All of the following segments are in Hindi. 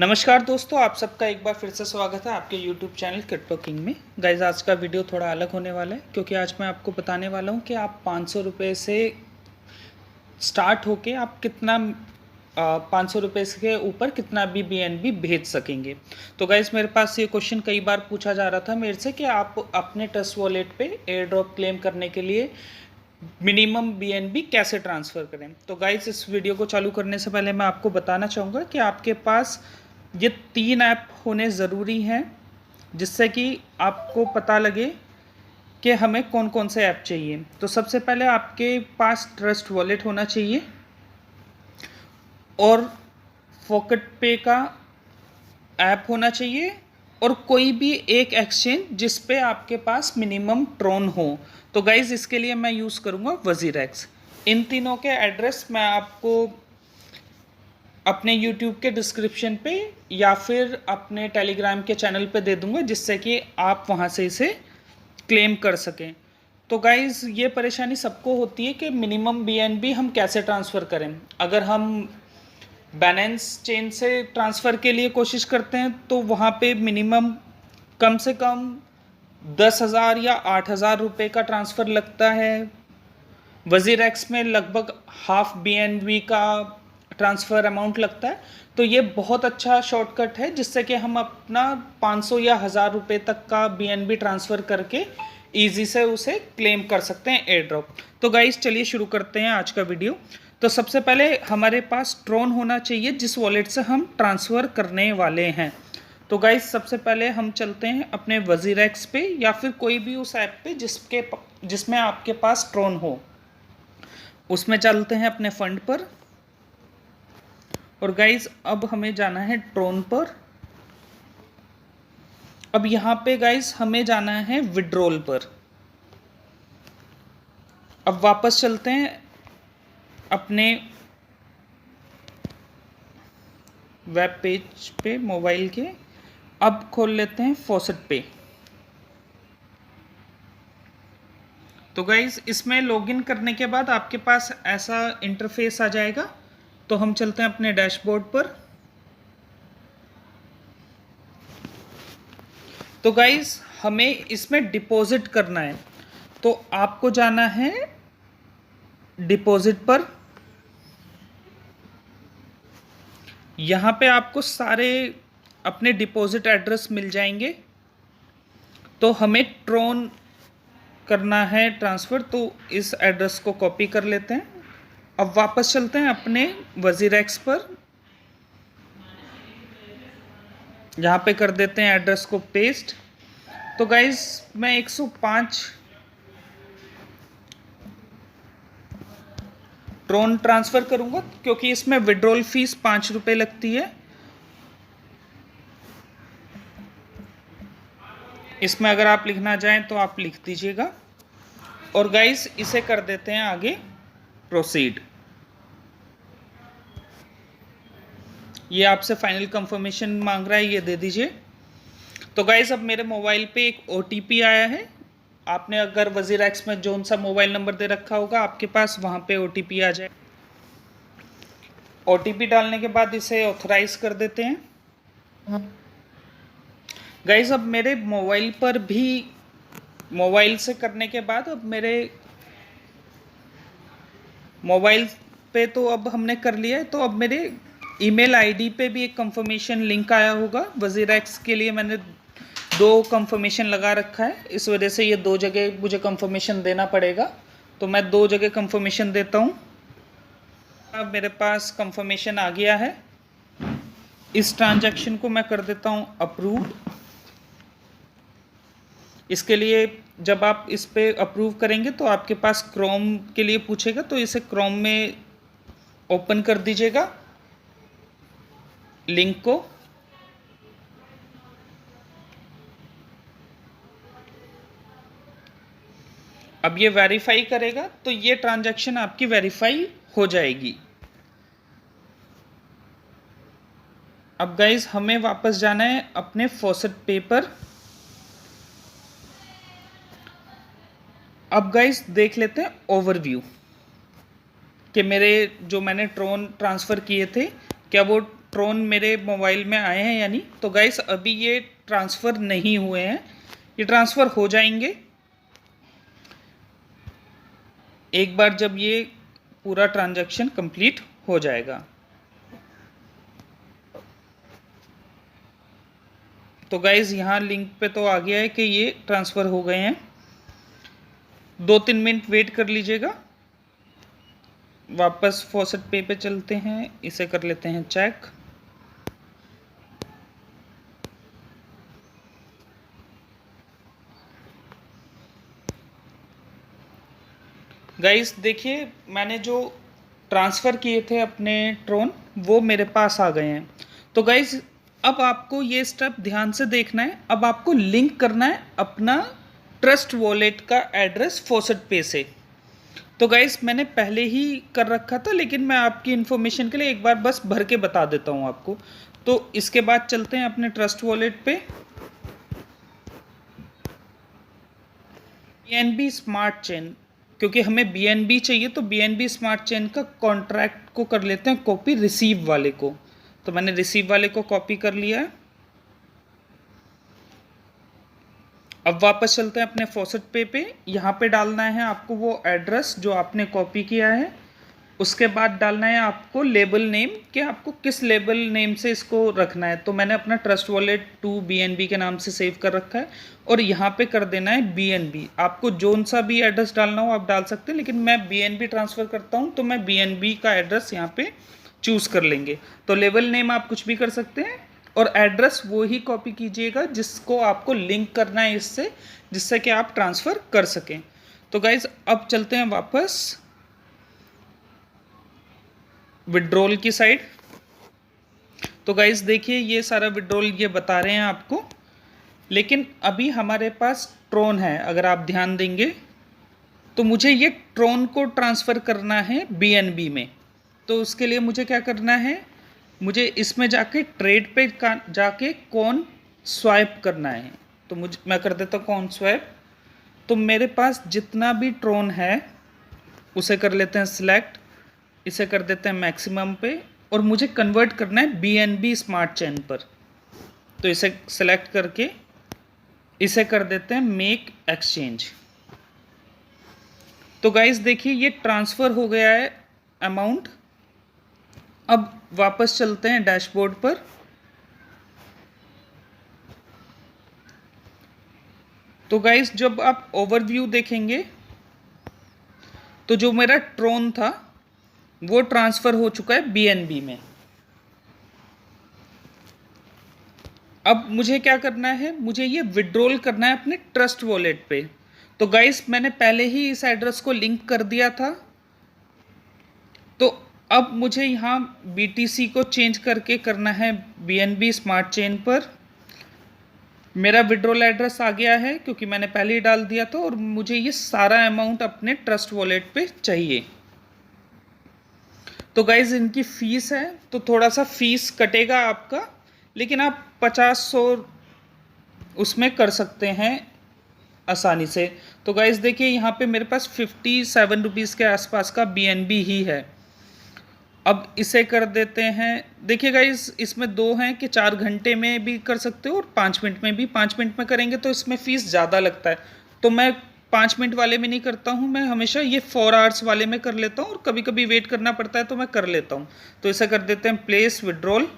नमस्कार दोस्तों, आप सबका एक बार फिर से स्वागत है आपके YouTube चैनल क्रिप्टो किंग में। गाइज आज का वीडियो थोड़ा अलग होने वाला है क्योंकि आज मैं आपको बताने वाला हूं कि आप 500 रुपये से स्टार्ट होके आप कितना 500 रुपये के ऊपर कितना भी BNB भेज सकेंगे। तो गाइज मेरे पास ये क्वेश्चन कई बार पूछा जा रहा था मेरे से कि आप अपने ट्रस्ट वॉलेट पे एयर ड्रॉप क्लेम करने के लिए मिनिमम BNB कैसे ट्रांसफ़र करें। तो गाइज इस वीडियो को चालू करने से पहले मैं आपको बताना चाहूँगा कि आपके पास ये 3 ऐप होने ज़रूरी हैं जिससे कि आपको पता लगे कि हमें कौन कौन से ऐप चाहिए। तो सबसे पहले आपके पास ट्रस्ट वॉलेट होना चाहिए और पॉकेट पे का ऐप होना चाहिए और कोई भी एक एक्सचेंज जिस पे आपके पास मिनिमम ट्रोन हो। तो गाइज़ इसके लिए मैं यूज़ करूँगा WazirX। इन तीनों के एड्रेस मैं आपको अपने YouTube के डिस्क्रिप्शन पे या फिर अपने टेलीग्राम के चैनल पे दे दूँगा जिससे कि आप वहाँ से इसे क्लेम कर सकें। तो गाइज़ ये परेशानी सबको होती है कि मिनिमम BNB हम कैसे ट्रांसफ़र करें। अगर हम बैलेंस चेन से ट्रांसफ़र के लिए कोशिश करते हैं तो वहाँ पे मिनिमम कम से कम 10,000 या 8,000 रुपये का ट्रांसफ़र लगता है। WazirX में लगभग हाफ BNB का ट्रांसफ़र अमाउंट लगता है। तो ये बहुत अच्छा शॉर्टकट है जिससे कि हम अपना 500 या 1000 रुपये तक का BNB ट्रांसफ़र करके ईजी से उसे क्लेम कर सकते हैं एयर ड्रॉप। तो गाइस चलिए शुरू करते हैं आज का वीडियो। तो सबसे पहले हमारे पास ट्रोन होना चाहिए जिस वॉलेट से हम ट्रांसफ़र करने वाले हैं। तो गाइस सबसे पहले हम चलते हैं अपने WazirX पे या फिर कोई भी उस ऐप पे जिसमें आपके पास ट्रोन हो, उसमें चलते हैं अपने फंड पर। और गाइज अब हमें जाना है ट्रोन पर। अब यहाँ पे गाइज हमें जाना है विड्रॉल पर। अब वापस चलते हैं अपने वेब पेज पे मोबाइल के। अब खोल लेते हैं फॉसेट पे। तो गाइज इसमें लॉगिन करने के बाद आपके पास ऐसा इंटरफेस आ जाएगा। तो हम चलते हैं अपने डैशबोर्ड पर। तो गाइज हमें इसमें डिपॉजिट करना है तो आपको जाना है डिपॉजिट पर। यहाँ पे आपको सारे अपने डिपॉजिट एड्रेस मिल जाएंगे। तो हमें ट्रोन करना है ट्रांसफ़र, तो इस एड्रेस को कॉपी कर लेते हैं। अब वापस चलते हैं अपने WazirX पर। यहाँ पे कर देते हैं एड्रेस को पेस्ट। तो गाइज मैं 105 ट्रोन ट्रांसफ़र करूँगा क्योंकि इसमें विड्रॉल फीस 5 रुपये लगती है। इसमें अगर आप लिखना चाहें तो आप लिख दीजिएगा। और गाइज इसे कर देते हैं आगे प्रोसीड। ये आपसे फाइनल कंफर्मेशन मांग रहा है, ये दे दीजिए। तो गाइज अब मेरे मोबाइल पे एक OTP आया है। आपने अगर WazirX में जोन सा मोबाइल नंबर दे रखा होगा आपके पास, वहाँ पे OTP आ जाए। OTP डालने के बाद इसे ऑथराइज कर देते हैं। गाइज अब मेरे मोबाइल पर भी मोबाइल से करने के बाद अब मेरे मोबाइल पे तो अब हमने कर लिया है। तो अब मेरे ईमेल आईडी पे भी एक कंफर्मेशन लिंक आया होगा। WazirX के लिए मैंने 2 कंफर्मेशन लगा रखा है, इस वजह से ये 2 जगह मुझे कंफर्मेशन देना पड़ेगा। तो मैं 2 जगह कंफर्मेशन देता हूँ। अब मेरे पास कंफर्मेशन आ गया है। इस ट्रांजैक्शन को मैं कर देता हूँ अप्रूव। इसके लिए जब आप इस पे अप्रूव करेंगे तो आपके पास क्रोम के लिए पूछेगा, तो इसे क्रोम में ओपन कर दीजिएगा लिंक को। अब ये वेरीफाई करेगा तो ये ट्रांजैक्शन आपकी वेरीफाई हो जाएगी। अब गाइज हमें वापस जाना है अपने फॉसेट पे पर। अब गाइज देख लेते हैं ओवरव्यू कि मेरे जो मैंने ट्रोन ट्रांसफ़र किए थे क्या वो ट्रोन मेरे मोबाइल में आए हैं या नहीं। तो गाइस अभी ये ट्रांसफ़र नहीं हुए हैं, ये ट्रांसफ़र हो जाएंगे एक बार जब ये पूरा ट्रांजैक्शन कंप्लीट हो जाएगा। तो गाइज़ यहाँ लिंक पे तो आ गया है कि ये ट्रांसफ़र हो गए हैं। 2-3 मिनट वेट कर लीजिएगा। वापस फॉसेट पे पे चलते हैं, इसे कर लेते हैं चेक। गाइस देखिए, मैंने जो ट्रांसफ़र किए थे अपने ट्रोन, वो मेरे पास आ गए हैं। तो गाइस अब आपको ये स्टेप ध्यान से देखना है। अब आपको लिंक करना है अपना ट्रस्ट वॉलेट का एड्रेस फॉसेट पे से। तो गाइस मैंने पहले ही कर रखा था, लेकिन मैं आपकी इन्फॉर्मेशन के लिए एक बार बस भर के बता देता हूँ आपको। तो इसके बाद चलते हैं अपने ट्रस्ट वॉलेट पे। BNB स्मार्ट चेन, क्योंकि हमें BNB चाहिए तो BNB स्मार्ट चेन का कॉन्ट्रैक्ट को कर लेते हैं कॉपी रिसीव वाले को। तो मैंने रिसीव वाले को कॉपी कर लिया है। अब वापस चलते हैं अपने फॉसेट पे। यहाँ पे डालना है आपको वो एड्रेस जो आपने कॉपी किया है। उसके बाद डालना है आपको लेबल नेम, कि आपको किस लेबल नेम से इसको रखना है। तो मैंने अपना ट्रस्ट वॉलेट 2 BNB के नाम से सेव कर रखा है, और यहाँ पे कर देना है BNB। आपको जोन सा भी एड्रेस डालना हो आप डाल सकते हैं, लेकिन मैं BNB ट्रांसफ़र करता हूँ तो मैं BNB का एड्रेस यहाँ पे चूज़ कर लेंगे। तो लेबल नेम आप कुछ भी कर सकते हैं, और एड्रेस वो ही कॉपी कीजिएगा जिसको आपको लिंक करना है इससे, जिससे कि आप ट्रांसफ़र कर सकें। तो गाइज़ अब चलते हैं वापस विड्रॉल की साइड। तो गाइज़ देखिए, ये सारा विड्रॉल ये बता रहे हैं आपको, लेकिन अभी हमारे पास ट्रोन है। अगर आप ध्यान देंगे तो मुझे ये ट्रोन को ट्रांसफ़र करना है BNB में। तो उसके लिए मुझे क्या करना है, मुझे इसमें जाके ट्रेड पे जाके कौन स्वाइप करना है। तो मैं कर देता हूँ कौन स्वाइप। तो मेरे पास जितना भी ट्रोन है उसे कर लेते हैं सिलेक्ट, इसे कर देते हैं मैक्सिमम पे, और मुझे कन्वर्ट करना है BNB स्मार्ट चेन पर। तो इसे सेलेक्ट करके इसे कर देते हैं मेक एक्सचेंज। तो गाइस देखिए, ये ट्रांसफ़र हो गया है अमाउंट। अब वापस चलते हैं डैशबोर्ड पर। तो गाइस जब आप ओवरव्यू देखेंगे तो जो मेरा ट्रोन था वो ट्रांसफ़र हो चुका है BNB में। अब मुझे क्या करना है, मुझे ये विड्रॉल करना है अपने ट्रस्ट वॉलेट पे। तो गाइस मैंने पहले ही इस एड्रेस को लिंक कर दिया था। तो अब मुझे यहाँ BTC को चेंज करके करना है BNB स्मार्ट चेन पर। मेरा विड्रॉल एड्रेस आ गया है क्योंकि मैंने पहले ही डाल दिया था, और मुझे ये सारा अमाउंट अपने ट्रस्ट वॉलेट पे चाहिए। तो गाइज़ इनकी फ़ीस है, तो थोड़ा सा फ़ीस कटेगा आपका, लेकिन आप 50-100 उसमें कर सकते हैं आसानी से। तो गाइज़ देखिए, यहाँ पे मेरे पास 57 रुपीज़ के आसपास का BNB ही है। अब इसे कर देते हैं। देखिए गाइज़, इसमें दो हैं कि 4 घंटे में भी कर सकते हो और 5 मिनट में भी। 5 मिनट में करेंगे तो इसमें फ़ीस ज़्यादा लगता है, तो मैं 5 मिनट वाले में नहीं करता हूँ, मैं हमेशा ये 4 आवर्स वाले में कर लेता हूँ, और कभी कभी वेट करना पड़ता है तो मैं कर लेता हूँ। तो इसे कर देते हैं प्लेस विड्रॉल।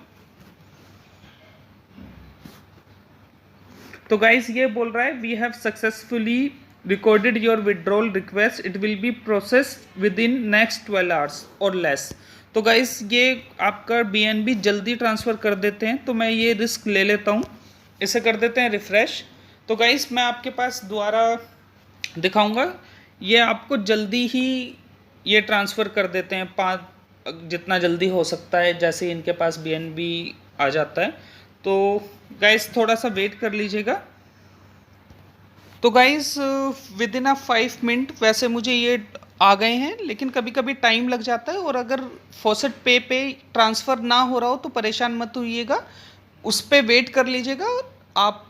तो गाइस ये बोल रहा है we have successfully recorded your withdrawal request, it will be processed with in next 12 hours और लेस। तो गाइस ये आपका BNB जल्दी ट्रांसफ़र कर देते हैं, तो मैं ये रिस्क ले लेता हूँ। इसे कर देते हैं रिफ़्रेश। तो गाइस मैं आपके पास दोबारा दिखाऊंगा, ये आपको जल्दी ही ये ट्रांसफ़र कर देते हैं, 5 जितना जल्दी हो सकता है जैसे इनके पास BNB आ जाता है। तो गाइस थोड़ा सा वेट कर लीजिएगा। तो गाइस विद इन 5 मिनट वैसे मुझे ये आ गए हैं, लेकिन कभी कभी टाइम लग जाता है, और अगर फॉसेट पे ट्रांसफ़र ना हो रहा हो तो परेशान मत होइएगा, उस पर वेट कर लीजिएगा। आप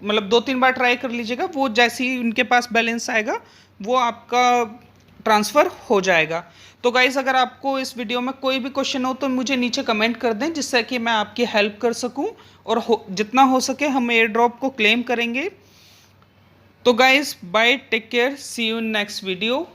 मतलब 2-3 बार ट्राई कर लीजिएगा, वो जैसे ही उनके पास बैलेंस आएगा वो आपका ट्रांसफ़र हो जाएगा। तो गाइज़ अगर आपको इस वीडियो में कोई भी क्वेश्चन हो तो मुझे नीचे कमेंट कर दें, जिससे कि मैं आपकी हेल्प कर सकूं, और जितना हो सके हम एयर ड्रॉप को क्लेम करेंगे। तो guys bye, take care, see you in next video.